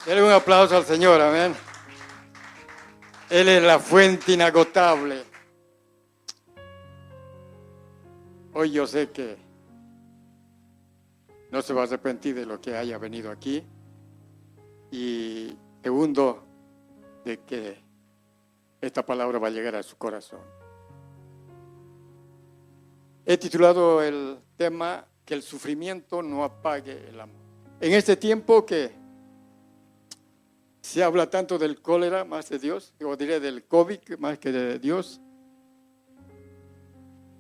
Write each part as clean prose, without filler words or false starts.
Denle un aplauso al Señor, amén. Él es la fuente inagotable. Hoy yo sé que no se va a arrepentir de lo que haya venido aquí. Y segundo, de que esta palabra va a llegar a su corazón. He titulado el tema que el sufrimiento no apague el amor. En este tiempo que se habla tanto del cólera más de Dios, o diré del COVID más que de Dios.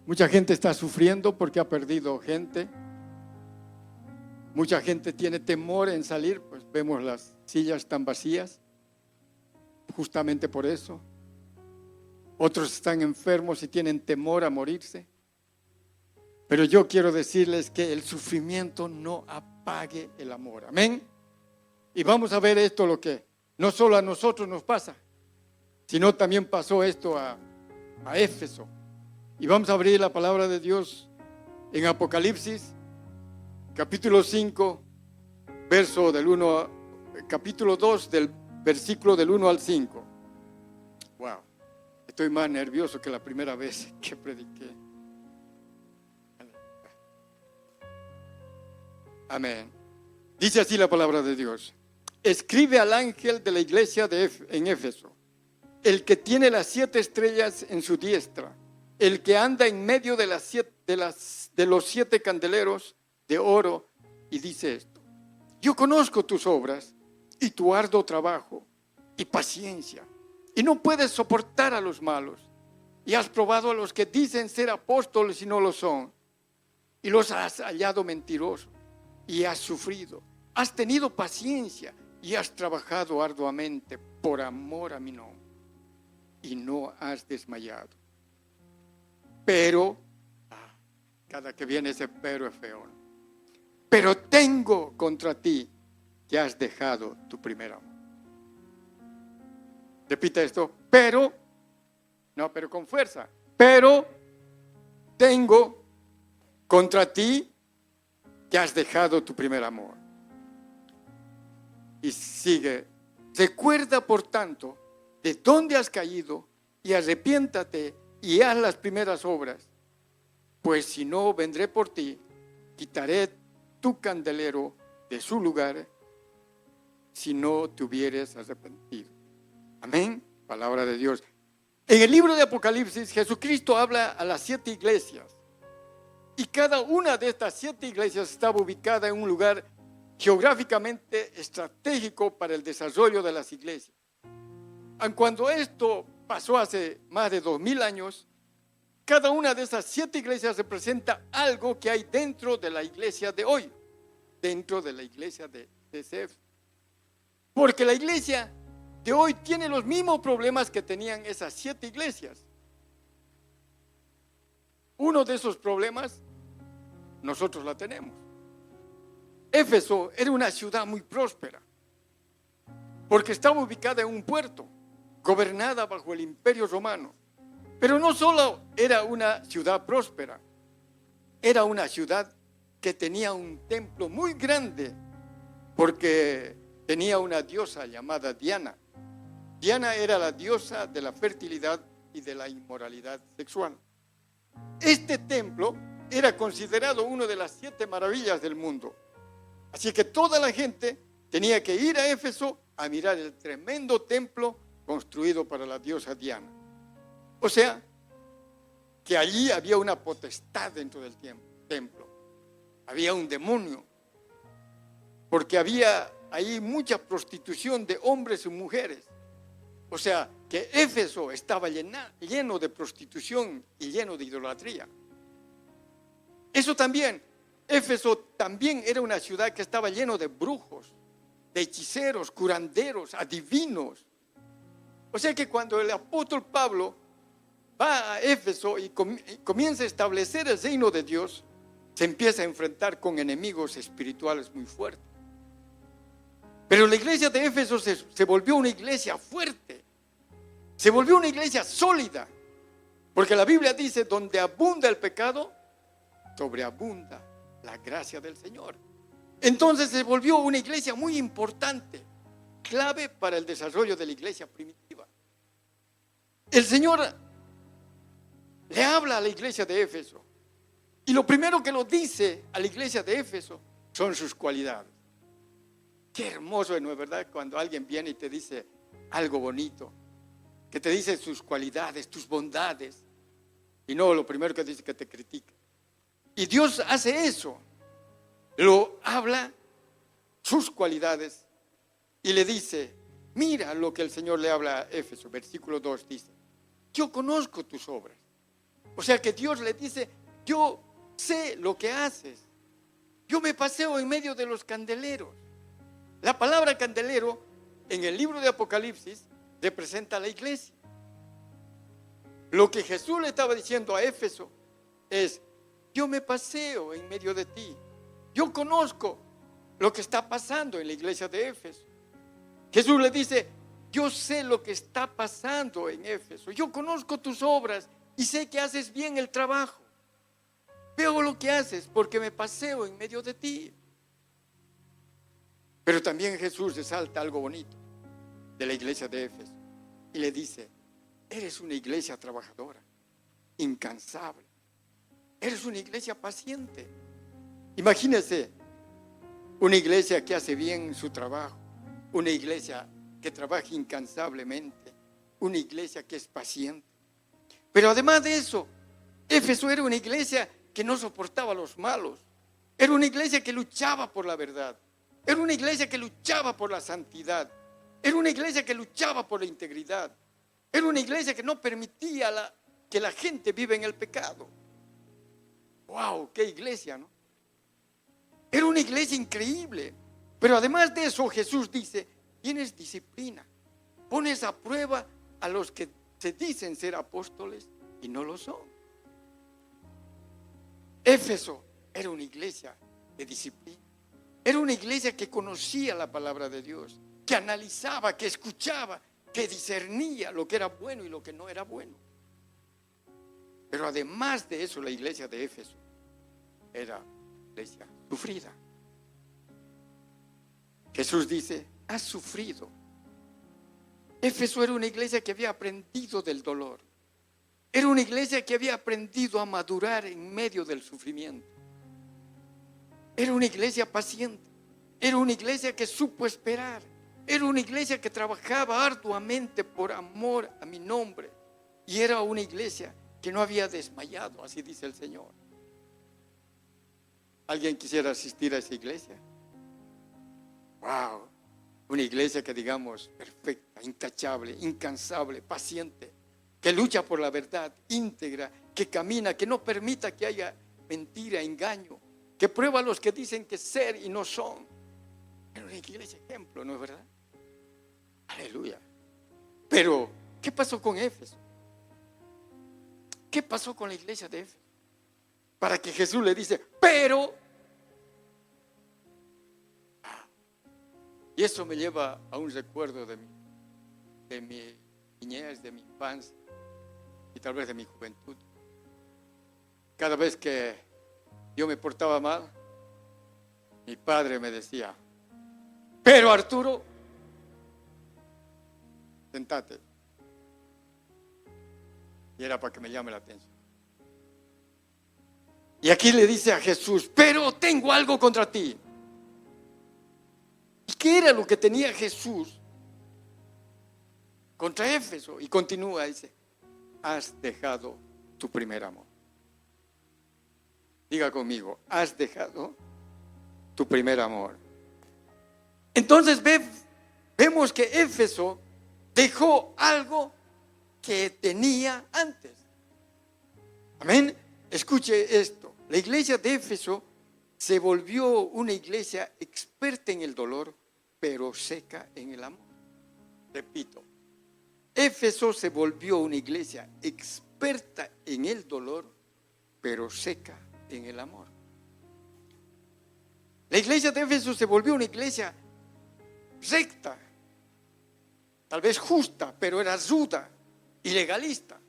Mucha gente está sufriendo porque ha perdido gente. Mucha gente tiene temor en salir, pues vemos las sillas tan vacías, justamente por eso. Otros están enfermos y tienen temor a morirse. Pero yo quiero decirles que el sufrimiento no apague el amor. Amén. Y vamos a ver esto, lo que no solo a nosotros nos pasa, sino también pasó esto a Éfeso. Y vamos a abrir la palabra de Dios en Apocalipsis, capítulo 5, capítulo 2, del versículo del 1 al 5. Wow, estoy más nervioso que la primera vez que prediqué. Amén. Dice así la palabra de Dios. Escribe al ángel de la iglesia en Éfeso, el que tiene las 7 estrellas en su diestra, el que anda en medio de los 7 candeleros de oro, y dice esto: yo conozco tus obras y tu arduo trabajo y paciencia, y no puedes soportar a los malos, y has probado a los que dicen ser apóstoles y no lo son, y los has hallado mentirosos, y has sufrido, has tenido paciencia y has trabajado arduamente por amor a mi nombre, y no has desmayado. Pero, cada que viene ese pero es feo, ¿no? Pero tengo contra ti que has dejado tu primer amor. Repita esto: pero con fuerza. Pero tengo contra ti que has dejado tu primer amor. Y sigue: recuerda por tanto de dónde has caído y arrepiéntate y haz las primeras obras, pues si no, vendré por ti, quitaré tu candelero de su lugar si no te hubieres arrepentido. Amén. Palabra de Dios. En el libro de Apocalipsis, Jesucristo habla a las 7 iglesias, y cada una de estas 7 iglesias estaba ubicada en un lugar geográficamente estratégico para el desarrollo de las iglesias. Cuando esto pasó hace más de 2000 años, cada una de esas 7 iglesias representa algo que hay dentro de la iglesia de hoy, dentro de la iglesia de CF. Porque la iglesia de hoy tiene los mismos problemas que tenían esas 7 iglesias. Uno de esos problemas nosotros la tenemos. Éfeso era una ciudad muy próspera, porque estaba ubicada en un puerto, gobernada bajo el Imperio Romano. Pero no solo era una ciudad próspera, era una ciudad que tenía un templo muy grande, porque tenía una diosa llamada Diana. Diana era la diosa de la fertilidad y de la inmoralidad sexual. Este templo era considerado una de las 7 maravillas del mundo. Así que toda la gente tenía que ir a Éfeso a mirar el tremendo templo construido para la diosa Diana. O sea, que allí había una potestad dentro del templo. Había un demonio, porque había ahí mucha prostitución de hombres y mujeres. O sea, que Éfeso estaba lleno de prostitución y lleno de idolatría. Eso también, Éfeso también era una ciudad que estaba lleno de brujos, de hechiceros, curanderos, adivinos. O sea que cuando el apóstol Pablo va a Éfeso y comienza a establecer el reino de Dios, se empieza a enfrentar con enemigos espirituales muy fuertes. Pero la iglesia de Éfeso se volvió una iglesia fuerte, se volvió una iglesia sólida, porque la Biblia dice: donde abunda el pecado, sobreabunda la gracia del Señor. Entonces se volvió una iglesia muy importante. clave para el desarrollo de la iglesia primitiva. El Señor le habla a la iglesia de Éfeso y lo primero que lo dice a la iglesia de Éfeso son sus cualidades. Qué hermoso, ¿no es verdad? Cuando alguien viene y te dice algo bonito, que te dice sus cualidades, tus bondades, y no lo primero que dice que te critica. Y Dios hace eso, lo habla sus cualidades y le dice, mira lo que el Señor le habla a Éfeso, versículo 2 dice, yo conozco tus obras. O sea que Dios le dice, yo sé lo que haces, yo me paseo en medio de los candeleros. La palabra candelero en el libro de Apocalipsis representa a la iglesia. Lo que Jesús le estaba diciendo a Éfeso es, yo me paseo en medio de ti, yo conozco lo que está pasando en la iglesia de Éfeso. Jesús le dice, yo sé lo que está pasando en Éfeso, yo conozco tus obras y sé que haces bien el trabajo. Veo lo que haces porque me paseo en medio de ti. Pero también Jesús resalta algo bonito de la iglesia de Éfeso y le dice, eres una iglesia trabajadora, incansable, eres una iglesia paciente. Imagínese una iglesia que hace bien su trabajo, una iglesia que trabaja incansablemente, una iglesia que es paciente. Pero además de eso, Éfeso era una iglesia que no soportaba a los malos, era una iglesia que luchaba por la verdad, era una iglesia que luchaba por la santidad, era una iglesia que luchaba por la integridad, era una iglesia que no permitía que la gente viva en el pecado. ¡Wow! ¡Qué iglesia!, ¿no? Era una iglesia increíble. Pero además de eso, Jesús dice, tienes disciplina, pones a prueba a los que se dicen ser apóstoles y no lo son. Éfeso era una iglesia de disciplina. Era una iglesia que conocía la palabra de Dios, que analizaba, que escuchaba, que discernía lo que era bueno y lo que no era bueno. Pero además de eso, la iglesia de Éfeso era una iglesia sufrida. Jesús dice, has sufrido. Éfeso era una iglesia que había aprendido del dolor. Era una iglesia que había aprendido a madurar en medio del sufrimiento. Era una iglesia paciente. Era una iglesia que supo esperar. Era una iglesia que trabajaba arduamente por amor a mi nombre. Y era una iglesia que no había desmayado, así dice el Señor. ¿Alguien quisiera asistir a esa iglesia? ¡Wow! Una iglesia que digamos perfecta, intachable, incansable, paciente, que lucha por la verdad, íntegra, que camina, que no permita que haya mentira, engaño, que prueba a los que dicen que ser y no son. Era una iglesia ejemplo, ¿no es verdad? Aleluya. Pero, ¿qué pasó con Éfeso? ¿Qué pasó con la iglesia de Éfeso? Para que Jesús le dice, pero... Y eso me lleva a un recuerdo de mi niñez, de mi infancia y tal vez de mi juventud. Cada vez que yo me portaba mal, mi padre me decía, pero Arturo, sentate. Y era para que me llame la atención. Y aquí le dice a Jesús, pero tengo algo contra ti. ¿Y qué era lo que tenía Jesús contra Éfeso? Y continúa, dice, has dejado tu primer amor. Diga conmigo, has dejado tu primer amor. Entonces vemos que Éfeso dejó algo que tenía antes. Amén. Escuche esto. La iglesia de Éfeso se volvió una iglesia experta en el dolor, pero seca en el amor. Repito, Éfeso se volvió una iglesia experta en el dolor, pero seca en el amor. La iglesia de Éfeso se volvió una iglesia recta, tal vez justa, pero era ruda y legalista.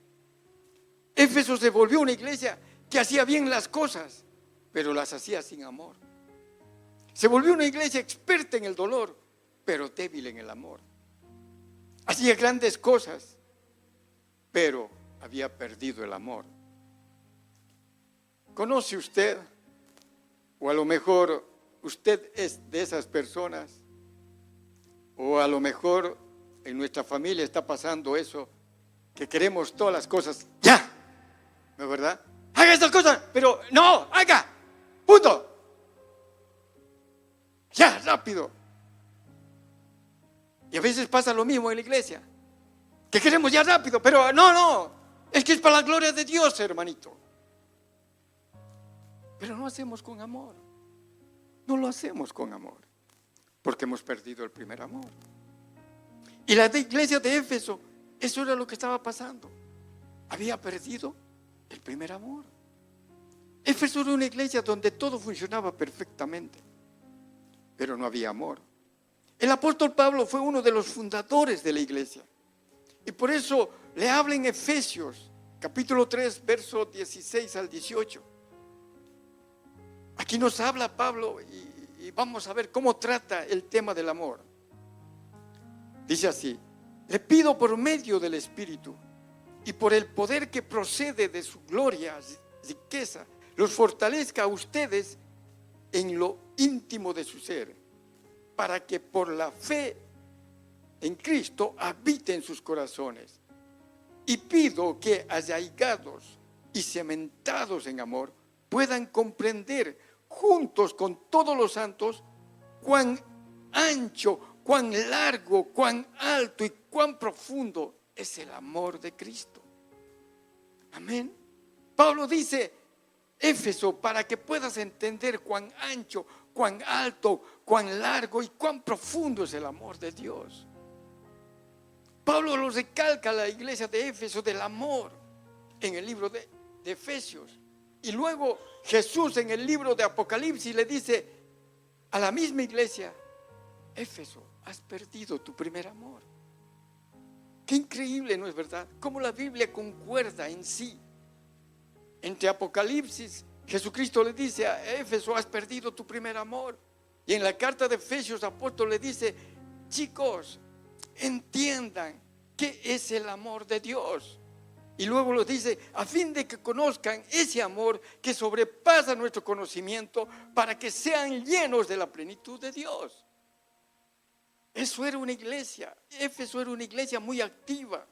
Éfeso se volvió una iglesia que hacía bien las cosas, pero las hacía sin amor. Se volvió una iglesia experta en el dolor, pero débil en el amor. Hacía grandes cosas, pero había perdido el amor. ¿Conoce usted? O a lo mejor usted es de esas personas, o a lo mejor en nuestra familia está pasando eso, que queremos todas las cosas ya, ¿no es verdad? Haga estas cosas, pero no, haga, punto. Ya, rápido. Y a veces pasa lo mismo en la iglesia, que queremos ya rápido, pero no, es que es para la gloria de Dios, hermanito. Pero no hacemos con amor, no lo hacemos con amor, porque hemos perdido el primer amor. Y la iglesia de Éfeso, eso era lo que estaba pasando. Había perdido el primer amor. Éfeso era una iglesia donde todo funcionaba perfectamente, pero no había amor. El apóstol Pablo fue uno de los fundadores de la iglesia. Y por eso le habla en Efesios, capítulo 3, versos 16 al 18. Aquí nos habla Pablo y vamos a ver cómo trata el tema del amor. Dice así: le pido por medio del Espíritu y por el poder que procede de su gloria, riqueza, los fortalezca a ustedes en lo íntimo de su ser, para que por la fe en Cristo habite en sus corazones. Y pido que arraigados y cementados en amor puedan comprender juntos con todos los santos cuán ancho, cuán largo, cuán alto y cuán profundo es el amor de Cristo. Amén. Pablo dice: Éfeso, para que puedas entender cuán ancho, cuán alto, cuán largo y cuán profundo es el amor de Dios. Pablo lo recalca a la iglesia de Éfeso del amor en el libro de Efesios. Y luego Jesús en el libro de Apocalipsis le dice a la misma iglesia: Éfeso, has perdido tu primer amor. Qué increíble, ¿no es verdad? Cómo la Biblia concuerda en sí. Entre Apocalipsis, Jesucristo le dice a Éfeso: has perdido tu primer amor. Y en la carta de Efesios, apóstol le dice: chicos, entiendan qué es el amor de Dios. Y luego lo dice: a fin de que conozcan ese amor que sobrepasa nuestro conocimiento, para que sean llenos de la plenitud de Dios. Eso era una iglesia. Éfeso era una iglesia muy activa.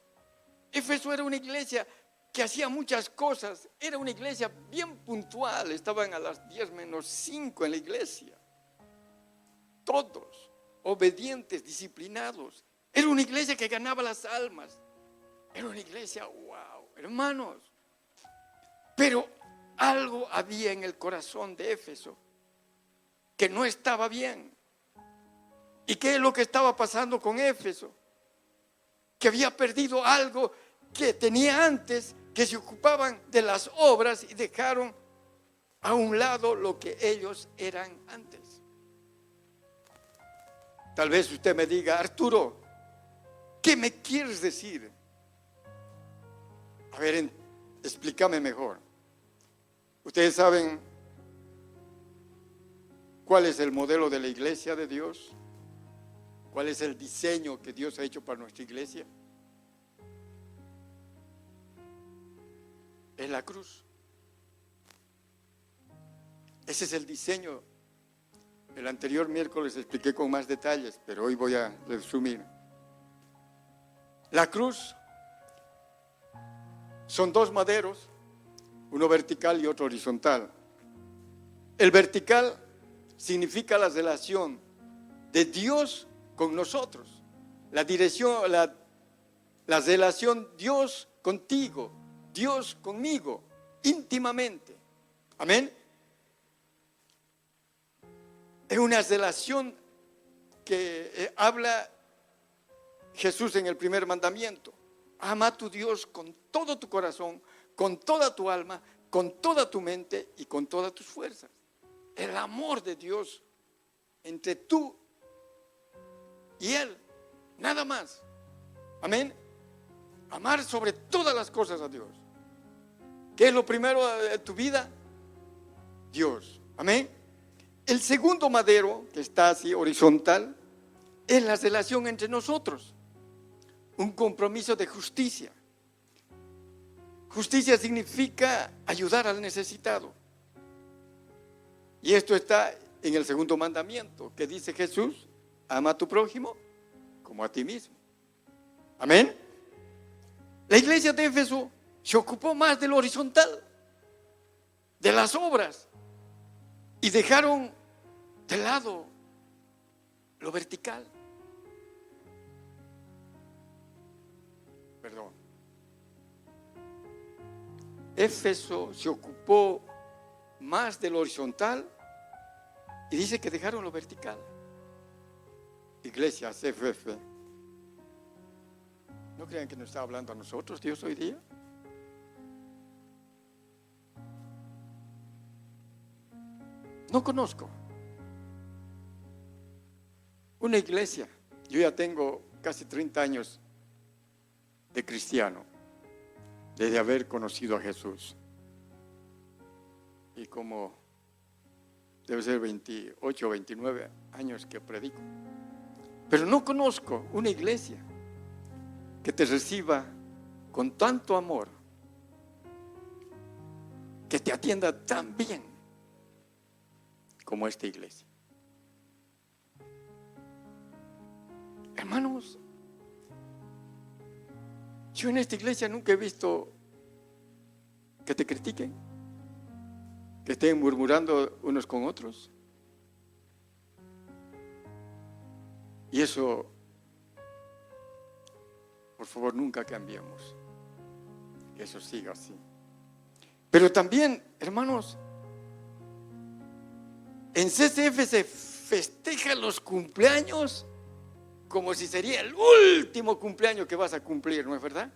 Éfeso era una iglesia que hacía muchas cosas. Era una iglesia bien puntual. Estaban a las 10:05 en la iglesia. Todos obedientes, disciplinados. Era una iglesia que ganaba las almas. Era una iglesia, wow, hermanos. Pero algo había en el corazón de Éfeso que no estaba bien. ¿Y qué es lo que estaba pasando con Éfeso? Que había perdido algo que tenía antes, que se ocupaban de las obras y dejaron a un lado lo que ellos eran antes. Tal vez usted me diga: Arturo, ¿qué me quieres decir? A ver, explícame mejor. Ustedes saben cuál es el modelo de la iglesia de Dios. ¿Cuál es el diseño que Dios ha hecho para nuestra iglesia? Es la cruz. Ese es el diseño. El anterior miércoles expliqué con más detalles, pero hoy voy a resumir. La cruz son dos maderos, uno vertical y otro horizontal. El vertical significa la relación de Dios con nosotros, la dirección, la relación Dios contigo, Dios conmigo, íntimamente. Amén. Es una relación que habla Jesús en el primer mandamiento: ama a tu Dios con todo tu corazón, con toda tu alma, con toda tu mente y con todas tus fuerzas. El amor de Dios entre tú y Él, nada más. Amén. Amar sobre todas las cosas a Dios. ¿Qué es lo primero de tu vida? Dios. Amén. El segundo madero, que está así horizontal, es la relación entre nosotros. Un compromiso de justicia. Justicia significa ayudar al necesitado. Y esto está en el segundo mandamiento que dice Jesús: ama a tu prójimo como a ti mismo. Amén. La iglesia de Éfeso se ocupó más de lo horizontal, de las obras, y dejaron de lado lo vertical. Perdón. Éfeso se ocupó más de lo horizontal y dice que dejaron lo vertical. Iglesias FF. No crean que nos está hablando a nosotros Dios hoy día. No conozco una iglesia. Yo ya tengo casi 30 años de cristiano, desde haber conocido a Jesús. Y como debe ser 28 o 29 años que predico. Pero no conozco una iglesia que te reciba con tanto amor, que te atienda tan bien como esta iglesia. Hermanos, yo en esta iglesia nunca he visto que te critiquen, que estén murmurando unos con otros. Y eso, por favor, nunca cambiemos. Que eso siga así. Pero también, hermanos, en CCF se festejan los cumpleaños como si sería el último cumpleaños que vas a cumplir, ¿no es verdad?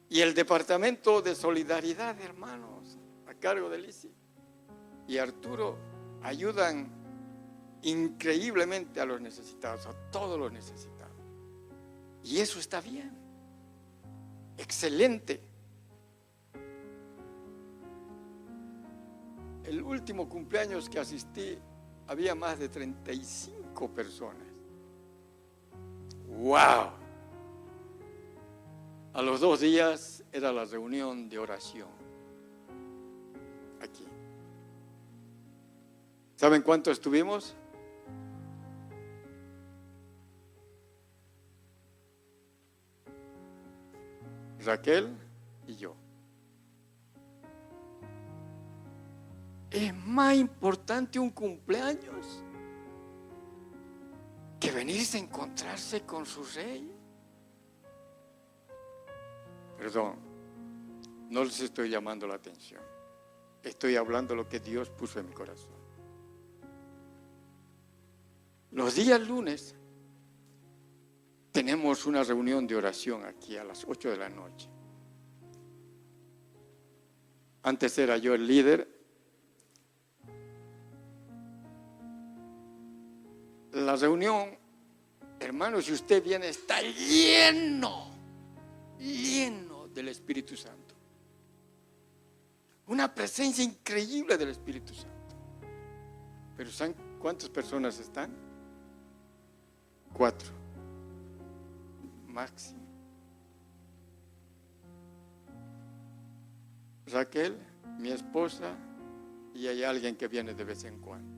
Y el departamento de solidaridad, hermanos, a cargo de Lisi y Arturo, ayudan increíblemente a los necesitados, a todos los necesitados. Y eso está bien, excelente. El último cumpleaños que asistí había más de 35 personas. ¡Wow! A los 2 días era la reunión de oración aquí. ¿Saben cuánto estuvimos? Raquel y yo. Es más importante un cumpleaños que venirse a encontrarse con su rey. Perdón, no les estoy llamando la atención. Estoy hablando lo que Dios puso en mi corazón. Los días lunes tenemos una reunión de oración aquí a las 8 de la noche. Antes era yo el líder. La reunión, hermanos, si usted viene, está lleno del Espíritu Santo. Una presencia increíble del Espíritu Santo. Pero ¿saben cuántas personas están? 4 máximo. Raquel, mi esposa, y hay alguien que viene de vez en cuando.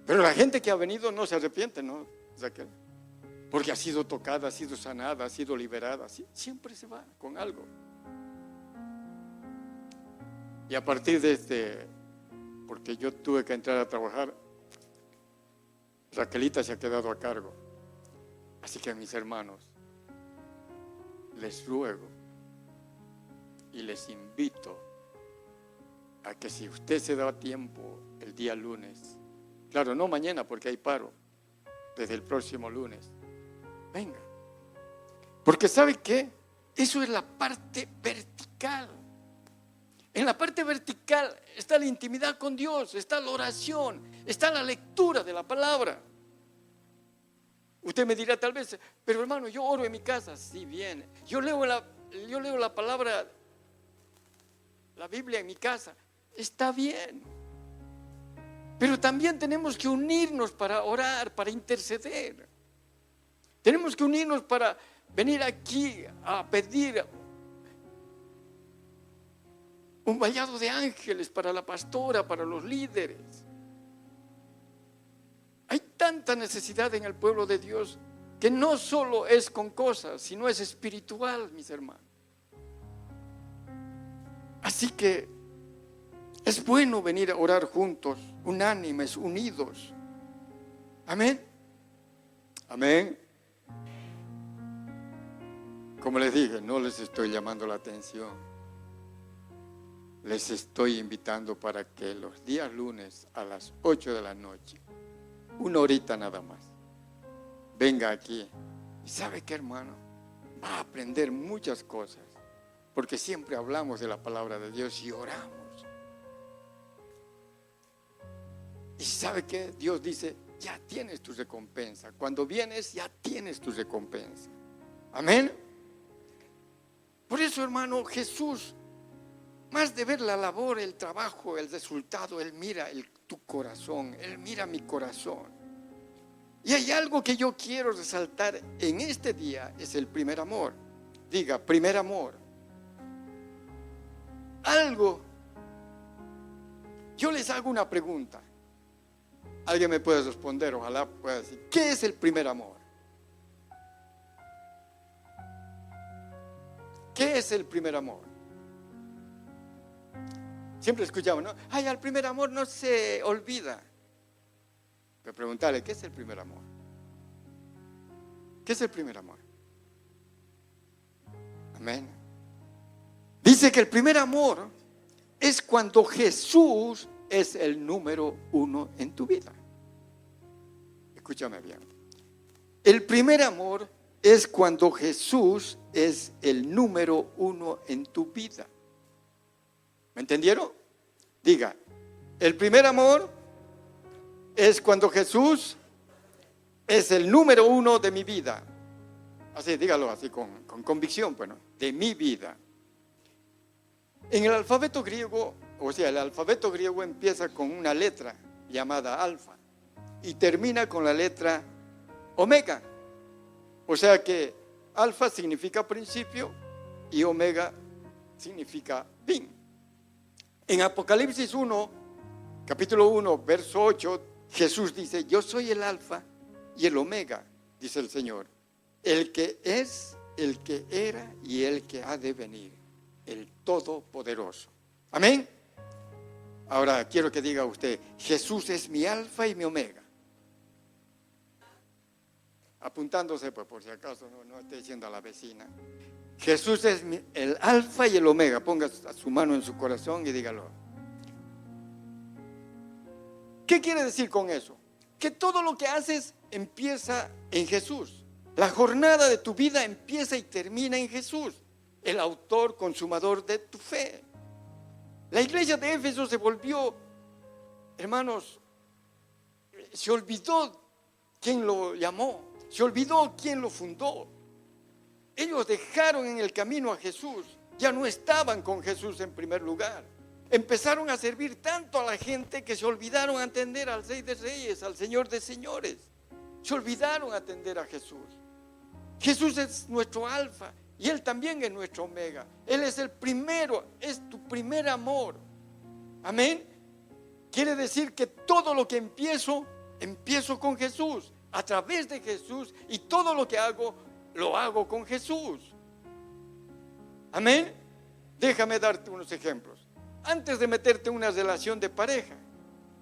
Pero la gente que ha venido no se arrepiente, ¿no, Raquel? Porque ha sido tocada, ha sido sanada, ha sido liberada. Siempre se va con algo. Y a partir de porque yo tuve que entrar a trabajar, Raquelita se ha quedado a cargo. Así que mis hermanos, les ruego y les invito a que si usted se da tiempo el día lunes, claro, no mañana porque hay paro, desde el próximo lunes, venga. Porque ¿sabe qué? Eso es la parte vertical. En la parte vertical está la intimidad con Dios, está la oración, está la lectura de la palabra. Usted me dirá tal vez, pero hermano, yo oro en mi casa. Sí, bien. Yo leo la palabra la Biblia en mi casa. Está bien. Pero también tenemos que unirnos para orar, para interceder. Tenemos que unirnos para venir aquí a pedir un vallado de ángeles para la pastora, para los líderes. Hay tanta necesidad en el pueblo de Dios que no solo es con cosas, sino es espiritual, mis hermanos. Así que es bueno venir a orar juntos, unánimes, unidos. Amén. Amén. Como les dije, no les estoy llamando la atención. Les estoy invitando para que los días lunes a las 8 de la noche, una horita nada más, venga aquí. ¿Y sabe qué, hermano? Va a aprender muchas cosas, porque siempre hablamos de la palabra de Dios y oramos. ¿Y sabe qué? Dios dice, ya tienes tu recompensa. Cuando vienes, ya tienes tu recompensa. Amén. Por eso, hermano, Jesús, más de ver la labor, el trabajo, el resultado, Él mira tu corazón, Él mira mi corazón. Y hay algo que yo quiero resaltar en este día, es el primer amor. Diga, primer amor. Algo, yo les hago una pregunta. Alguien me puede responder, ojalá pueda decir, ¿qué es el primer amor? ¿Qué es el primer amor? Siempre escuchamos, ¿no? Ay, al primer amor no se olvida. Pero preguntarle, ¿qué es el primer amor? ¿Qué es el primer amor? Amén. Dice que el primer amor es cuando Jesús es el número uno en tu vida. Escúchame bien. El primer amor es cuando Jesús es el número uno en tu vida. ¿Me entendieron? Diga, el primer amor es cuando Jesús es el número uno de mi vida. Así, dígalo así con convicción, bueno, de mi vida. En el alfabeto griego, o sea, el alfabeto griego empieza con una letra llamada alfa y termina con la letra omega. O sea que alfa significa principio y omega significa fin. En Apocalipsis 1, capítulo 1, verso 8, Jesús dice, yo soy el alfa y el omega, dice el Señor, el que es, el que era y el que ha de venir, el Todopoderoso. Amén. Ahora quiero que diga usted, Jesús es mi alfa y mi omega. Apuntándose, pues por si acaso no esté diciendo a la vecina. Jesús es el alfa y el omega. Ponga su mano en su corazón y dígalo. ¿Qué quiere decir con eso? Que todo lo que haces empieza en Jesús. La jornada de tu vida empieza y termina en Jesús, el autor, consumador de tu fe. La iglesia de Éfeso se volvió, hermanos, se olvidó quién lo llamó, se olvidó quién lo fundó. Ellos dejaron en el camino a Jesús, ya no estaban con Jesús en primer lugar. Empezaron a servir tanto a la gente que se olvidaron atender al Rey de Reyes, al Señor de Señores. Se olvidaron atender a Jesús. Jesús es nuestro alfa y Él también es nuestro omega. Él es el primero, es tu primer amor. Amén. Quiere decir que todo lo que empiezo con Jesús, a través de Jesús, y todo lo que hago, lo hago con Jesús. Amén. Déjame darte unos ejemplos. Antes de meterte en una relación de pareja,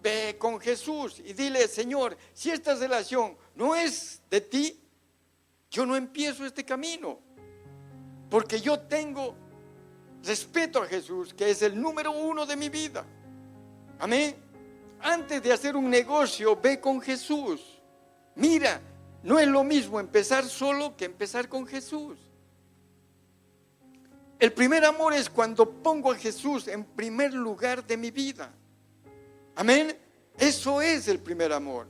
ve con Jesús y dile, Señor, si esta relación no es de ti, yo no empiezo este camino, porque yo tengo respeto a Jesús, que es el número uno de mi vida. Amén. Antes de hacer un negocio, ve con Jesús. Mira, no es lo mismo empezar solo que empezar con Jesús. El primer amor es cuando pongo a Jesús en primer lugar de mi vida. Amén. Eso es el primer amor.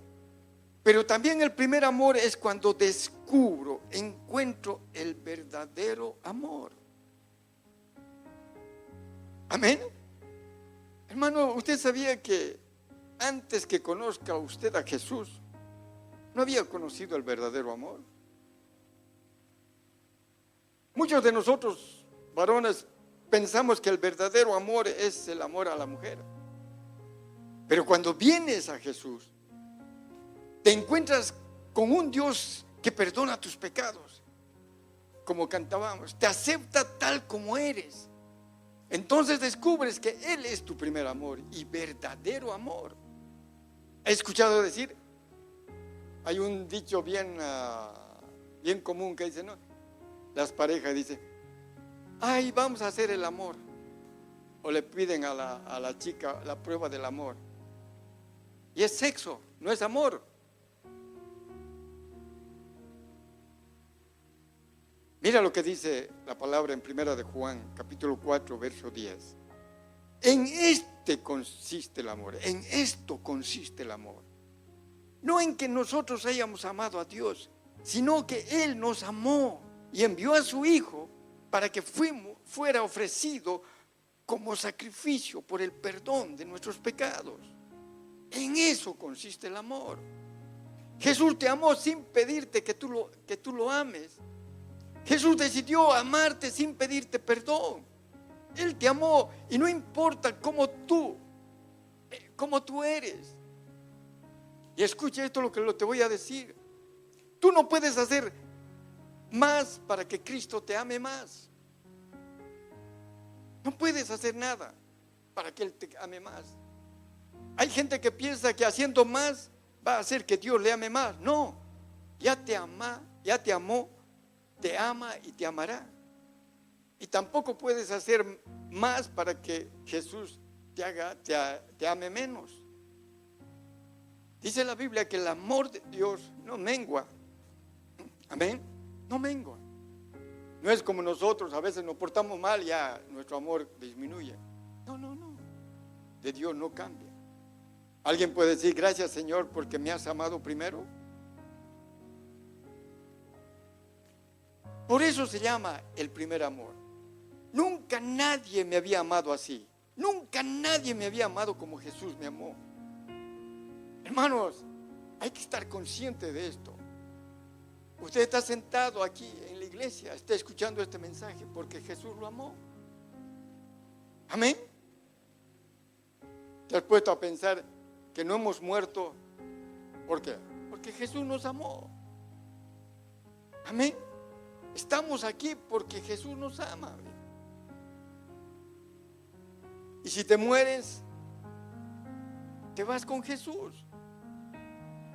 Pero también el primer amor es cuando descubro, encuentro el verdadero amor. Amén. Hermano, ¿usted sabía que antes que conozca usted a Jesús, no había conocido el verdadero amor? Muchos de nosotros, varones, pensamos que el verdadero amor es el amor a la mujer. Pero cuando vienes a Jesús, te encuentras con un Dios que perdona tus pecados. Como cantábamos, te acepta tal como eres. Entonces descubres que Él es tu primer amor y verdadero amor. He escuchado decir, hay un dicho bien común que dice, ¿no? Las parejas dicen, ay, vamos a hacer el amor. O le piden a la chica la prueba del amor. Y es sexo, no es amor. Mira lo que dice la palabra en 1 de Juan, capítulo 4, verso 10. En este consiste el amor, en esto consiste el amor. No en que nosotros hayamos amado a Dios, sino que Él nos amó y envió a su Hijo para que fuera ofrecido como sacrificio por el perdón de nuestros pecados. En eso consiste el amor. Jesús te amó sin pedirte que tú lo ames. Jesús decidió amarte sin pedirte perdón. Él te amó y no importa cómo tú eres. Y escucha esto lo que te voy a decir. Tú no puedes hacer más para que Cristo te ame más. No puedes hacer nada para que Él te ame más. Hay gente que piensa que haciendo más va a hacer que Dios le ame más. No, ya te amó, te ama y te amará. Y tampoco puedes hacer más para que Jesús te ame menos. Dice la Biblia que el amor de Dios no mengua. Amén, no mengua. No es como nosotros, a veces nos portamos mal y ya nuestro amor disminuye. No. De Dios no cambia. ¿Alguien puede decir gracias, Señor, porque me has amado primero? Por eso se llama el primer amor. Nunca nadie me había amado así. Nunca nadie me había amado como Jesús me amó. Hermanos, hay que estar consciente de esto. Usted está sentado aquí en la iglesia, está escuchando este mensaje porque Jesús lo amó. Amén. ¿Te has puesto a pensar que no hemos muerto? ¿Por qué? Porque Jesús nos amó. Amén. Estamos aquí porque Jesús nos ama. Y si te mueres, te vas con Jesús.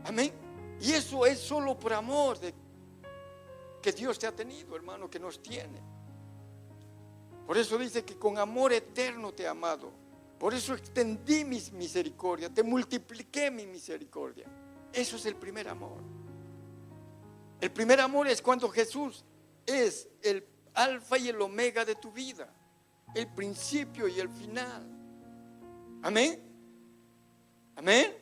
Amén. Y eso es solo por amor que Dios te ha tenido, hermano, que nos tiene. Por eso dice que con amor eterno te he amado. Por eso extendí mi misericordia, te multipliqué mi misericordia. Eso es el primer amor. El primer amor es cuando Jesús es el alfa y el omega de tu vida, el principio y el final. Amén. Amén.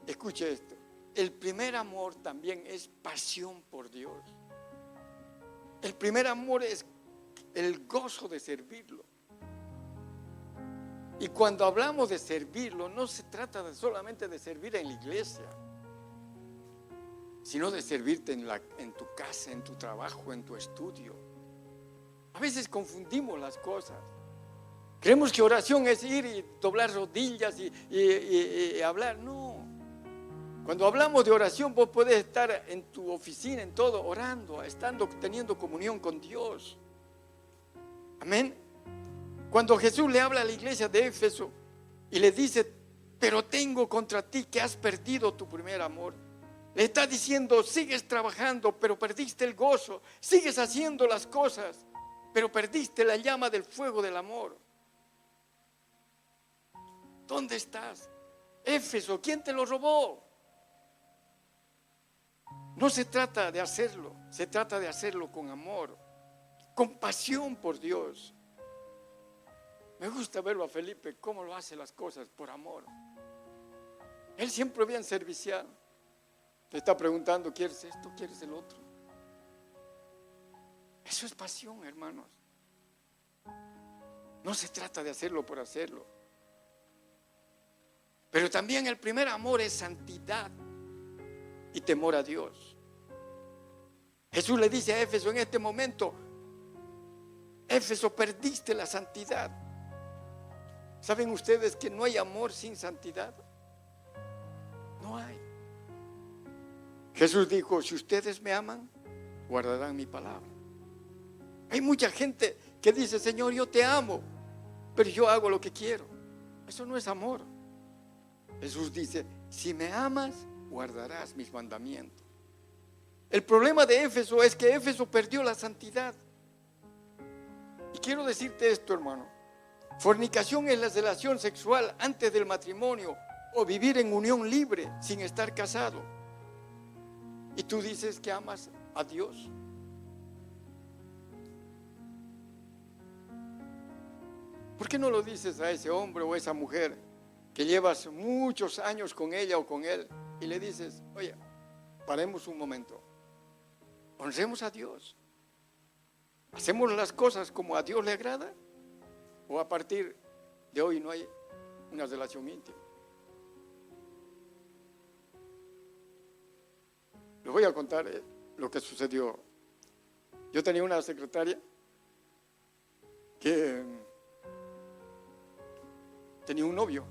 Escuche esto. El primer amor también es pasión por Dios. El primer amor es el gozo de servirlo. Y cuando hablamos de servirlo, no se trata solamente de servir en la iglesia, sino de servirte en tu casa, en tu trabajo, en tu estudio. A veces confundimos las cosas. Creemos que oración es ir y doblar rodillas y hablar. No. Cuando hablamos de oración, vos podés estar en tu oficina, en todo, orando, teniendo comunión con Dios. Amén. Cuando Jesús le habla a la iglesia de Éfeso y le dice, pero tengo contra ti que has perdido tu primer amor. Le está diciendo, sigues trabajando, pero perdiste el gozo. Sigues haciendo las cosas, pero perdiste la llama del fuego del amor. ¿Dónde estás? Éfeso, ¿quién te lo robó? No se trata de hacerlo, se trata de hacerlo con amor, con pasión por Dios. Me gusta verlo a Felipe, cómo lo hace las cosas por amor. Él siempre bien servicial. Te está preguntando, ¿quieres esto? ¿Quieres el otro? Eso es pasión, hermanos. No se trata de hacerlo por hacerlo. Pero también el primer amor es santidad y temor a Dios. Jesús le dice a Éfeso en este momento: Éfeso, perdiste la santidad. ¿Saben ustedes que no hay amor sin santidad? No hay. Jesús dijo: si ustedes me aman, guardarán mi palabra. Hay mucha gente que dice: Señor, yo te amo, pero yo hago lo que quiero. Eso no es amor. Jesús dice: si me amas, guardarás mis mandamientos. El problema de Éfeso es que Éfeso perdió la santidad. Y quiero decirte esto, hermano: fornicación es la relación sexual antes del matrimonio o vivir en unión libre sin estar casado. Y tú dices que amas a Dios. ¿Por qué no lo dices a ese hombre o a esa mujer que llevas muchos años con ella o con él y le dices: oye, paremos un momento, honremos a Dios, hacemos las cosas como a Dios le agrada, o a partir de hoy no hay una relación íntima? Les voy a contar lo que sucedió. Yo tenía una secretaria que tenía un novio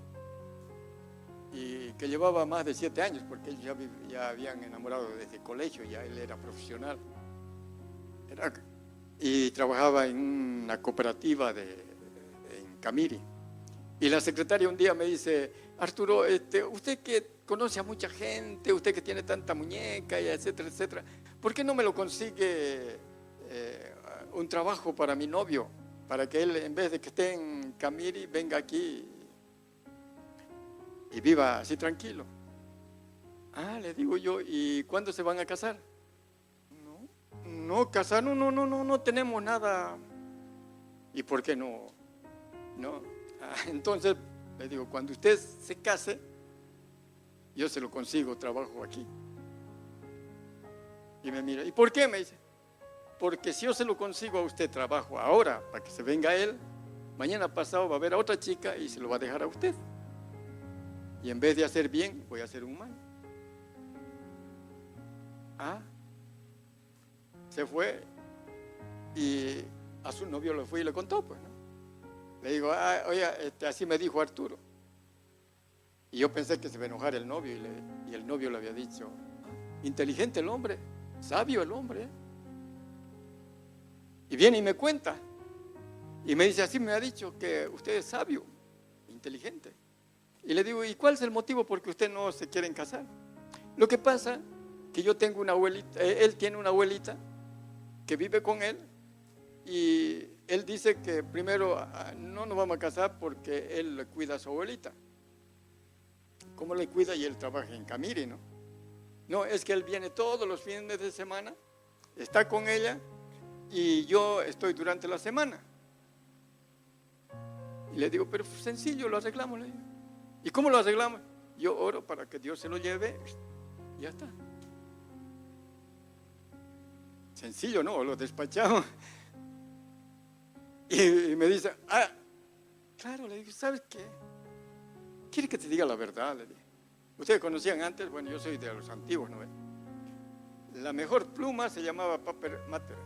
y que llevaba más de 7 años, porque ellos ya habían enamorado desde el colegio, ya él era profesional, y trabajaba en una cooperativa en Camiri. Y la secretaria un día me dice: Arturo, usted que conoce a mucha gente, usted que tiene tanta muñeca, y etcétera, etcétera, ¿por qué no me lo consigue un trabajo para mi novio? Para que él, en vez de que esté en Camiri, venga aquí y viva así tranquilo. Le digo yo: ¿y cuándo se van a casar? No, casar, no tenemos nada. ¿Y por qué no? Entonces le digo: cuando usted se case, yo se lo consigo trabajo aquí. Y me mira: ¿y por qué? Me dice: porque si yo se lo consigo a usted trabajo ahora, para que se venga él, mañana pasado va a ver a otra chica y se lo va a dejar a usted. Y en vez de hacer bien, voy a hacer un mal. Se fue y a su novio lo fue y le contó, pues, ¿no? Le digo: oye, así me dijo Arturo. Y yo pensé que se iba a enojar el novio, y el novio le había dicho: inteligente el hombre, sabio el hombre. Y viene y me cuenta y me dice: así me ha dicho que usted es sabio, inteligente. Y le digo: ¿y cuál es el motivo por qué usted no se quieren casar? Lo que pasa que yo tengo una abuelita, él tiene una abuelita que vive con él, y él dice que primero no nos vamos a casar porque él le cuida a su abuelita. ¿Cómo le cuida? Y él trabaja en Camiri, ¿no? No, es que él viene todos los fines de semana, está con ella, y yo estoy durante la semana. Y le digo: pero sencillo, lo arreglamos. Le digo: ¿y cómo lo arreglamos? Yo oro para que Dios se lo lleve, y ya está. Sencillo, ¿no? Lo despachamos. Y me dice: claro. Le digo: ¿sabes qué? ¿Quiere que te diga la verdad? Le digo: ¿ustedes conocían antes? Bueno, yo soy de los antiguos, ¿no? La mejor pluma se llamaba Paper Matter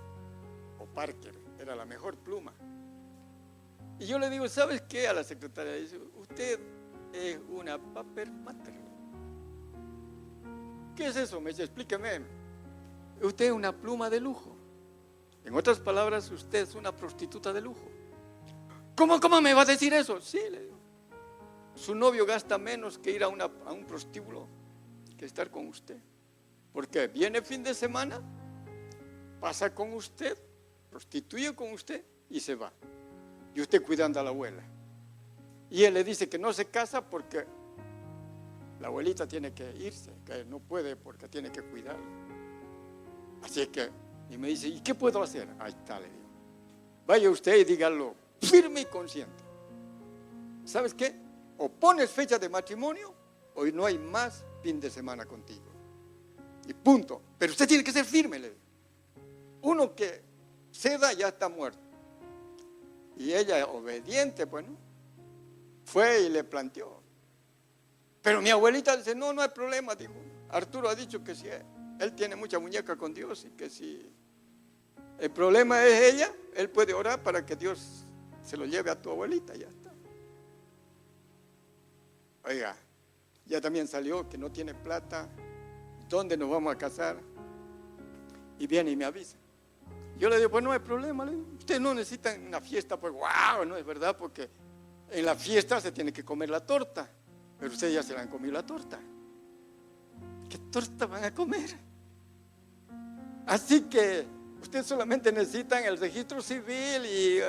o Parker, era la mejor pluma. Y yo le digo: ¿sabes qué? A la secretaria, dice: usted es una Paper Matter. ¿Qué es eso? Me dice: explíqueme. Usted es una pluma de lujo. En otras palabras, usted es una prostituta de lujo. ¿Cómo me va a decir eso? Sí, le digo. Su novio gasta menos que ir a un prostíbulo que estar con usted. Porque viene fin de semana, pasa con usted, prostituye con usted y se va. Y usted cuidando a la abuela. Y él le dice que no se casa porque la abuelita tiene que irse, que no puede porque tiene que cuidarla. Así que, y me dice: ¿y qué puedo hacer? Ahí está, le digo: vaya usted y dígalo firme y consciente. ¿Sabes qué? O pones fecha de matrimonio, o no hay más fin de semana contigo. Y punto. Pero usted tiene que ser firme, le digo. Uno que ceda ya está muerto. Y ella, obediente, bueno, fue y le planteó. Pero mi abuelita dice, no, no hay problema, dijo. Arturo ha dicho que si él tiene mucha muñeca con Dios y que si el problema es ella, él puede orar para que Dios se lo lleve a tu abuelita, ya está. Oiga, ya también salió que no tiene plata, ¿dónde nos vamos a casar? Y viene y me avisa. Yo le digo, pues no hay problema, le digo, ustedes no necesitan una fiesta, pues wow, no es verdad, porque en la fiesta se tiene que comer la torta, pero ustedes ya se la han comido la torta. ¿Qué torta van a comer? Así que ustedes solamente necesitan el registro civil y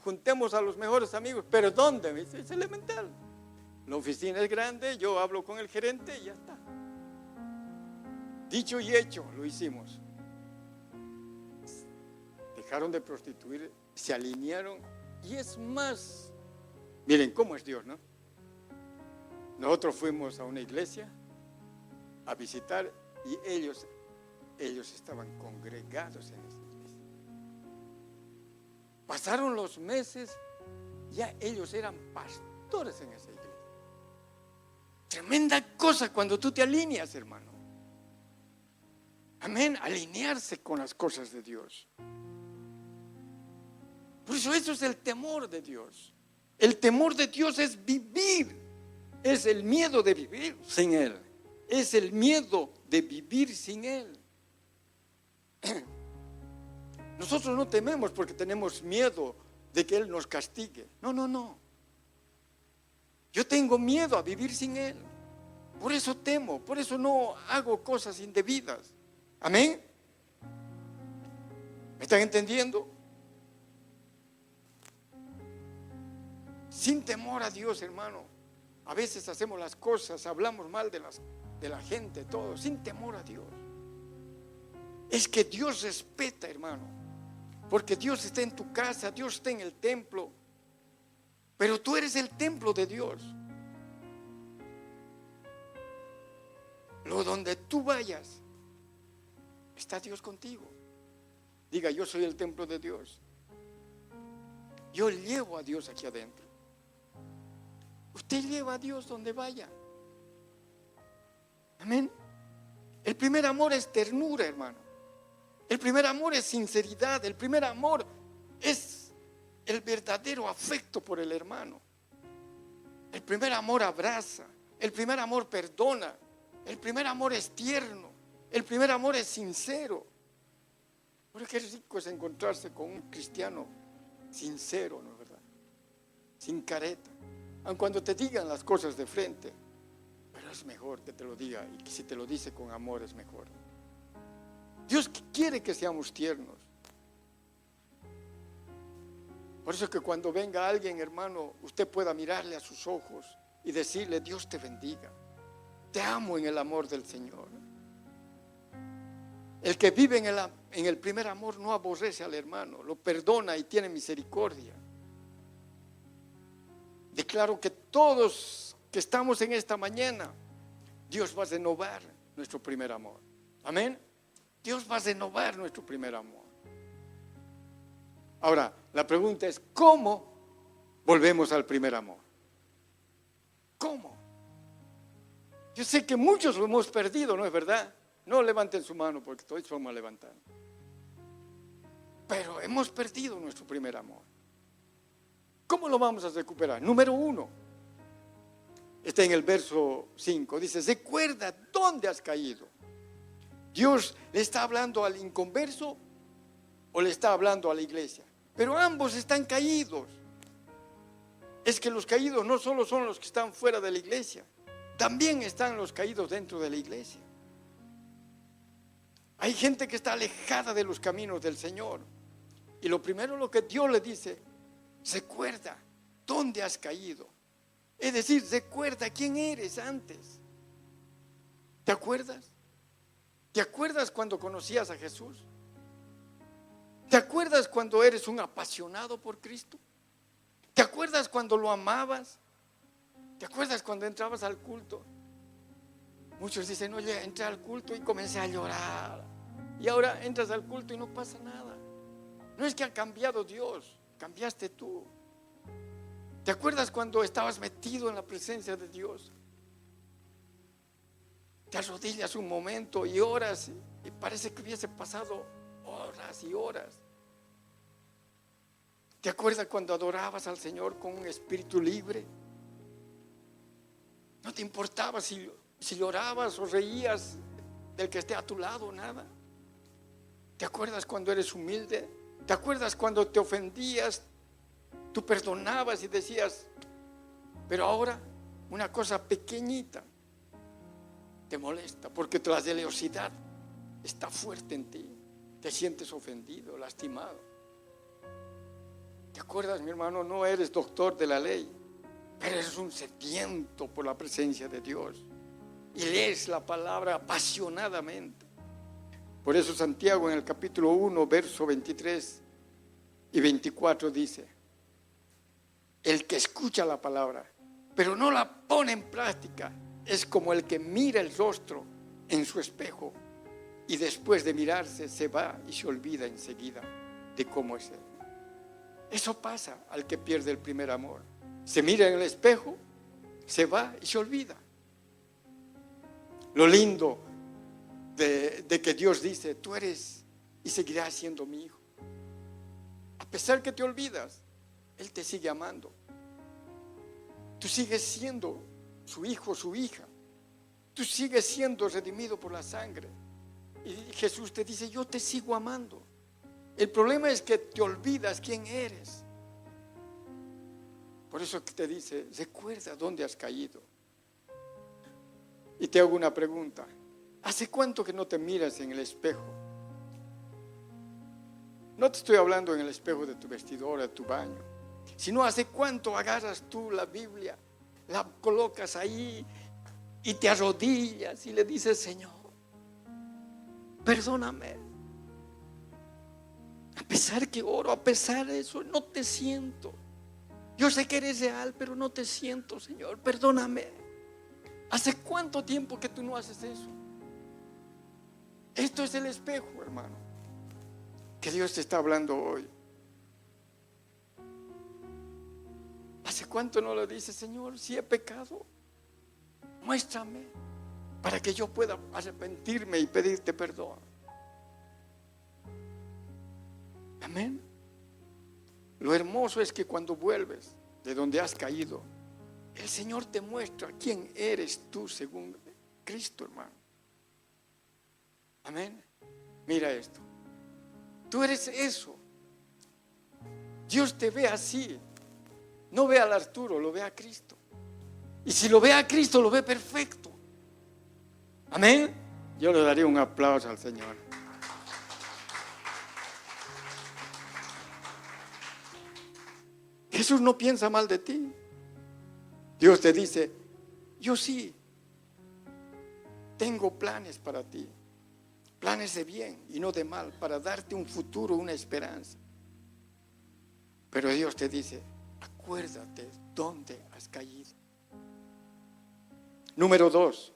juntemos a los mejores amigos. ¿Pero dónde? Me dice, es elemental. La oficina es grande, yo hablo con el gerente y ya está. Dicho y hecho, lo hicimos. Dejaron de prostituir, se alinearon y es más. Miren cómo es Dios, ¿no? Nosotros fuimos a una iglesia a visitar y ellos estaban congregados en esa iglesia. Pasaron los meses, ya ellos eran pastores en esa iglesia. Tremenda cosa cuando tú te alineas, hermano. Amén, alinearse con las cosas de Dios. Por eso es el temor de Dios. El temor de Dios es vivir, es el miedo de vivir sin Él. Es el miedo de vivir sin Él. Nosotros no tememos porque tenemos miedo de que Él nos castigue. No, no, no. Yo tengo miedo a vivir sin Él. Por eso temo, por eso no hago cosas indebidas. Amén. ¿Me están entendiendo? Sin temor a Dios, hermano. A veces hacemos las cosas, hablamos mal de la gente, todo, sin temor a Dios. Es que Dios respeta, hermano, porque Dios está en tu casa, Dios está en el templo, pero tú eres el templo de Dios. Lo donde tú vayas, está Dios contigo. Diga, yo soy el templo de Dios. Yo llevo a Dios aquí adentro. Usted lleva a Dios donde vaya. Amén. El primer amor es ternura, hermano. El primer amor es sinceridad. El primer amor es el verdadero afecto por el hermano. El primer amor abraza. El primer amor perdona. El primer amor es tierno. El primer amor es sincero. Porque qué rico es encontrarse con un cristiano sincero, ¿no es verdad? Sin careta. Aun cuando te digan las cosas de frente, pero es mejor que te lo diga, y que si te lo dice con amor es mejor. Dios quiere que seamos tiernos. Por eso que cuando venga alguien, hermano, usted pueda mirarle a sus ojos y decirle, Dios te bendiga, te amo en el amor del Señor. El que vive en el primer amor no aborrece al hermano, lo perdona y tiene misericordia. Declaro que todos que estamos en esta mañana, Dios va a renovar nuestro primer amor. Amén. Dios va a renovar nuestro primer amor. Ahora, la pregunta es, ¿cómo volvemos al primer amor? ¿Cómo? Yo sé que muchos lo hemos perdido, ¿no es verdad? No levanten su mano porque todos vamos a levantar. Pero hemos perdido nuestro primer amor. ¿Cómo lo vamos a recuperar? Número 1, está en el verso 5, dice, recuerda dónde has caído. Dios le está hablando al inconverso o le está hablando a la iglesia, pero ambos están caídos. Es que los caídos no solo son los que están fuera de la iglesia, también están los caídos dentro de la iglesia. Hay gente que está alejada de los caminos del Señor, y lo primero lo que Dios le dice, recuerda dónde has caído. Es decir, recuerda quién eres antes. ¿Te acuerdas? ¿Te acuerdas cuando conocías a Jesús? ¿Te acuerdas cuando eres un apasionado por Cristo? ¿Te acuerdas cuando lo amabas? ¿Te acuerdas cuando entrabas al culto? Muchos dicen, oye, entré al culto y comencé a llorar. Y ahora entras al culto y no pasa nada. No es que ha cambiado Dios, cambiaste tú. ¿Te acuerdas cuando estabas metido en la presencia de Dios? Te arrodillas un momento y oras y parece que hubiese pasado horas y horas. ¿Te acuerdas cuando adorabas al Señor con un espíritu libre? No te importaba si llorabas o reías del que esté a tu lado, nada. ¿Te acuerdas cuando eres humilde? ¿Te acuerdas cuando te ofendías? Tú perdonabas y decías, pero ahora una cosa pequeñita te molesta porque la celosidad está fuerte en ti. Te sientes ofendido, lastimado. ¿Te acuerdas, mi hermano? No eres doctor de la ley, pero eres un sediento por la presencia de Dios y lees la palabra apasionadamente. Por eso Santiago en el capítulo 1, verso 23 y 24 dice: el que escucha la palabra, pero no la pone en práctica, es como el que mira el rostro en su espejo y después de mirarse se va y se olvida enseguida de cómo es él. Eso pasa al que pierde el primer amor. Se mira en el espejo, se va y se olvida. Lo lindo de que Dios dice: tú eres y seguirás siendo mi hijo. A pesar que te olvidas, Él te sigue amando. Tú sigues siendo su hijo, su hija. Tú sigues siendo redimido por la sangre. Y Jesús te dice: yo te sigo amando. El problema es que te olvidas quién eres. Por eso que te dice: recuerda dónde has caído. Y te hago una pregunta: ¿hace cuánto que no te miras en el espejo? No te estoy hablando en el espejo de tu vestidor, de tu baño, sino hace cuánto agarras tú la Biblia, la colocas ahí y te arrodillas y le dices: Señor, perdóname. A pesar que oro, a pesar de eso, no te siento. Yo sé que eres real, pero no te siento, Señor, perdóname. ¿Hace cuánto tiempo que tú no haces eso? Esto es el espejo, hermano, que Dios te está hablando hoy. ¿Hace cuánto no le dices: Señor, si he pecado, muéstrame para que yo pueda arrepentirme y pedirte perdón? Amén. Lo hermoso es que cuando vuelves de donde has caído, el Señor te muestra quién eres tú según Cristo, hermano. Amén. Mira esto. Tú eres eso. Dios te ve así. No ve al Arturo, lo ve a Cristo. Y si lo ve a Cristo, lo ve perfecto. Amén. Yo le daría un aplauso al Señor. Jesús no piensa mal de ti. Dios te dice: yo sí tengo planes para ti, planes de bien y no de mal, para darte un futuro, una esperanza. Pero Dios te dice: acuérdate dónde has caído. Número 2,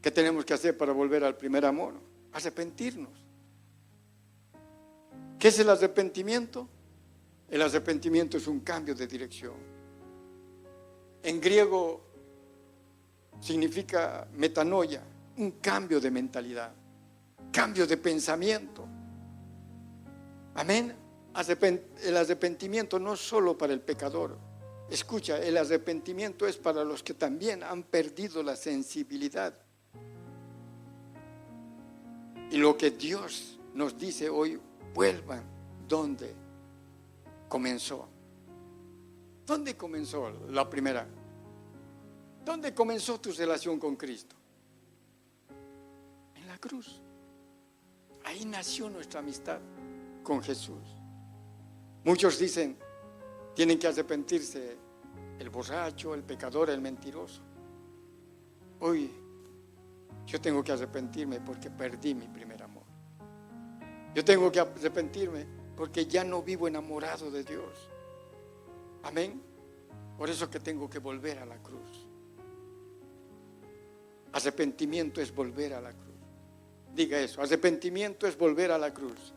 ¿qué tenemos que hacer para volver al primer amor? Arrepentirnos. ¿Qué es el arrepentimiento? El arrepentimiento es un cambio de dirección. En griego significa metanoia, un cambio de mentalidad, cambio de pensamiento. Amén. El arrepentimiento no es solo para el pecador. Escucha, el arrepentimiento es para los que también han perdido la sensibilidad. Y lo que Dios nos dice hoy: vuelvan donde comenzó. ¿Dónde comenzó la primera? ¿Dónde comenzó tu relación con Cristo? En la cruz. Ahí nació nuestra amistad con Jesús. Muchos dicen: tienen que arrepentirse el borracho, el pecador, el mentiroso. Hoy yo tengo que arrepentirme porque perdí mi primer amor. Yo tengo que arrepentirme porque ya no vivo enamorado de Dios. Amén. Por eso que tengo que volver a la cruz. Arrepentimiento es volver a la cruz. Diga eso: arrepentimiento es volver a la cruz.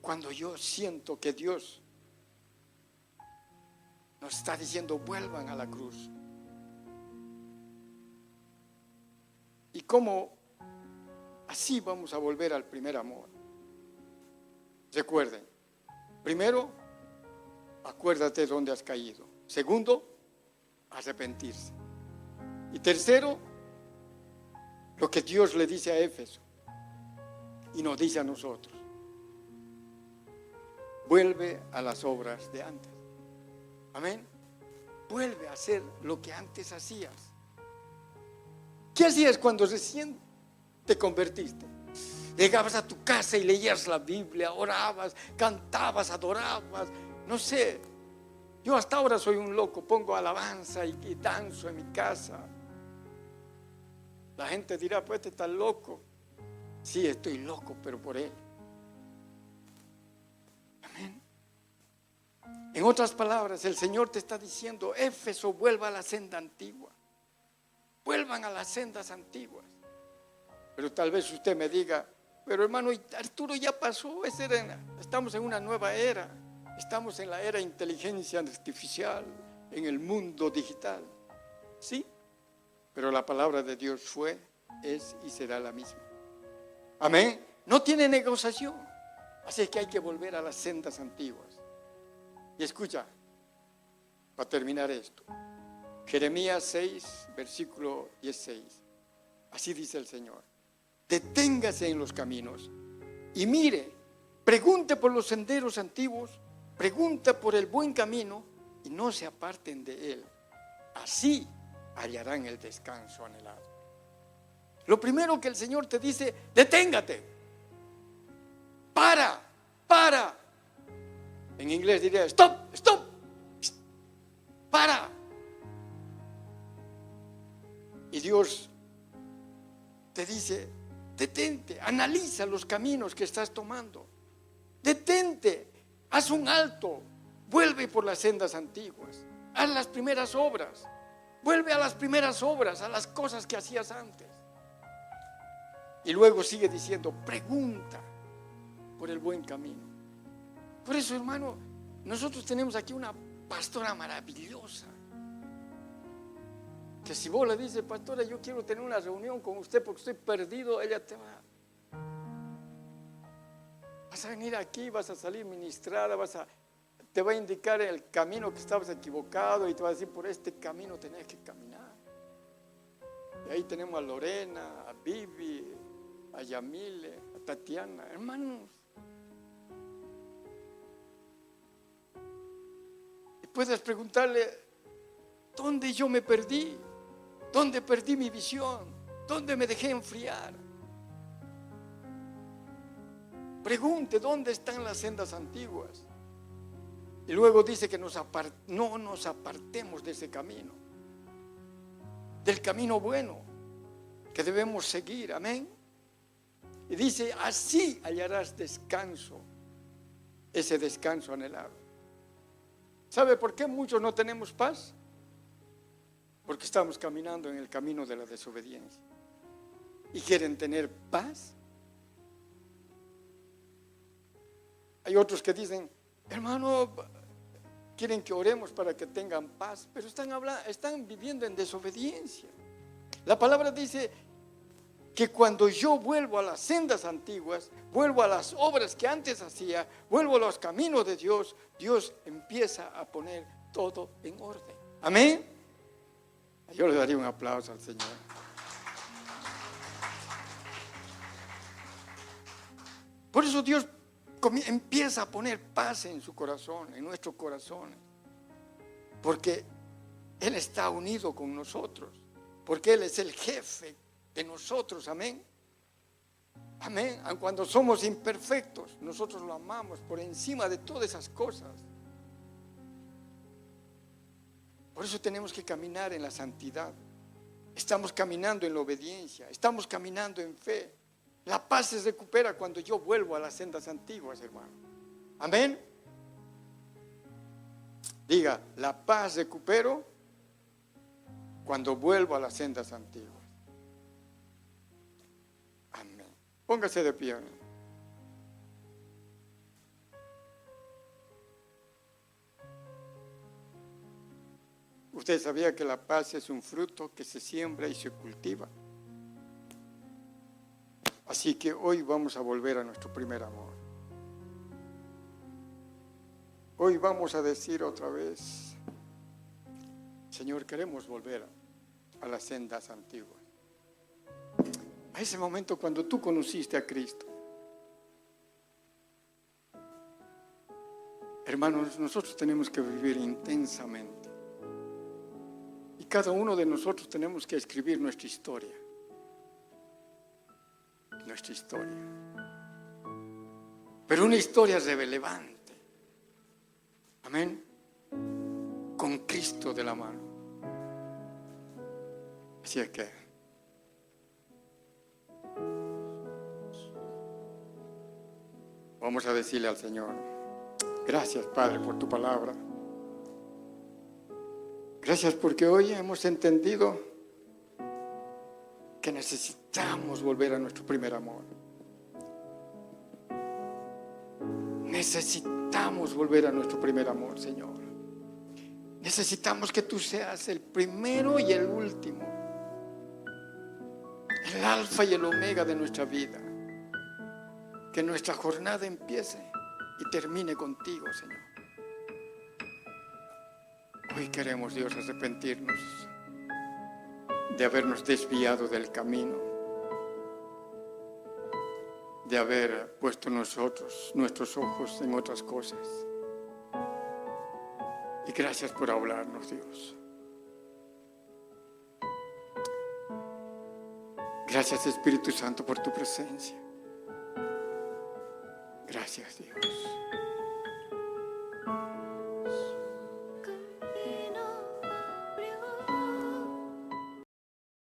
cuando yo siento que Dios nos está diciendo vuelvan a la cruz. Y cómo así vamos a volver al primer amor. Recuerden, primero, acuérdate dónde has caído. Segundo, arrepentirse. Y tercero, lo que Dios le dice a Éfeso y nos dice a nosotros: vuelve a las obras de antes. Amén. Vuelve a hacer lo que antes hacías. ¿Qué hacías cuando recién te convertiste? Llegabas a tu casa y leías la Biblia, orabas, cantabas, adorabas. No sé, yo hasta ahora soy un loco, pongo alabanza y danzo en mi casa. La gente dirá, pues este está loco. Sí, estoy loco, pero por Él. Amén. En otras palabras, el Señor te está diciendo: Éfeso, vuelva a la senda antigua. Vuelvan a las sendas antiguas. Pero tal vez usted me diga: pero hermano, Arturo, ya pasó. Estamos en una nueva era. Estamos en la era de inteligencia artificial, en el mundo digital. Sí, pero la palabra de Dios fue, es y será la misma. Amén. No tiene negociación. Así que hay que volver a las sendas antiguas. Y escucha, para terminar esto, Jeremías 6, versículo 16. Así dice el Señor: deténgase en los caminos y mire, pregunte por los senderos antiguos, pregunta por el buen camino y no se aparten de él. Así hallarán el descanso anhelado. Lo primero que el Señor te dice: deténgate, para. En inglés diría stop, para. Y Dios te dice: detente, analiza los caminos que estás tomando. Detente, haz un alto, vuelve por las sendas antiguas, haz las primeras obras, vuelve a las primeras obras, a las cosas que hacías antes. Y luego sigue diciendo: pregunta por el buen camino. Por eso, hermano, nosotros tenemos aquí una pastora maravillosa, que si vos le dices: pastora, yo quiero tener una reunión con usted porque estoy perdido, ella te va. Vas a venir aquí, vas a salir ministrada, te va a indicar el camino que estabas equivocado y te va a decir: por este camino tenés que caminar. Y ahí tenemos a Lorena, a Vivi, a Yamile, a Tatiana, hermanos. Y puedes preguntarle: ¿dónde yo me perdí? ¿Dónde perdí mi visión? ¿Dónde me dejé enfriar? Pregunte: ¿dónde están las sendas antiguas? Y luego dice que no nos apartemos de ese camino, del camino bueno que debemos seguir. Amén. Y dice: así hallarás descanso, ese descanso anhelado. ¿Sabe por qué muchos no tenemos paz? Porque estamos caminando en el camino de la desobediencia. ¿Y quieren tener paz? Hay otros que dicen: hermano, quieren que oremos para que tengan paz, pero están viviendo en desobediencia. La palabra dice que cuando yo vuelvo a las sendas antiguas, vuelvo a las obras que antes hacía, vuelvo a los caminos de Dios, Dios empieza a poner todo en orden. Amén. Yo le daría un aplauso al Señor. Por eso Dios empieza a poner paz en su corazón, en nuestros corazones, porque Él está unido con nosotros, porque Él es el jefe de nosotros. Amén. Amén. Aun cuando somos imperfectos, nosotros lo amamos por encima de todas esas cosas. Por eso tenemos que caminar en la santidad. Estamos caminando en la obediencia, estamos caminando en fe. La paz se recupera cuando yo vuelvo a las sendas antiguas, hermano. Amén. Diga: la paz recupero cuando vuelvo a las sendas antiguas. Amén. Póngase de pie. Usted sabía que la paz es un fruto que se siembra y se cultiva. Así que hoy vamos a volver a nuestro primer amor. Hoy vamos a decir otra vez: Señor, queremos volver a las sendas antiguas. A ese momento cuando tú conociste a Cristo. Hermanos, nosotros tenemos que vivir intensamente. Y cada uno de nosotros tenemos que escribir nuestra historia. Nuestra historia. Pero una historia relevante. Amén. Con Cristo de la mano. Así es que vamos a decirle al Señor: gracias, Padre, por tu palabra. Gracias porque hoy hemos entendido que necesitamos volver a nuestro primer amor. Necesitamos volver a nuestro primer amor, Señor. Necesitamos que tú seas el primero y el último, el alfa y el omega de nuestra vida. Que nuestra jornada empiece y termine contigo, Señor. Hoy queremos, Dios, arrepentirnos de habernos desviado del camino, de haber puesto nuestros ojos en otras cosas. Y gracias por hablarnos, Dios. Gracias, Espíritu Santo, por tu presencia. Gracias, Dios.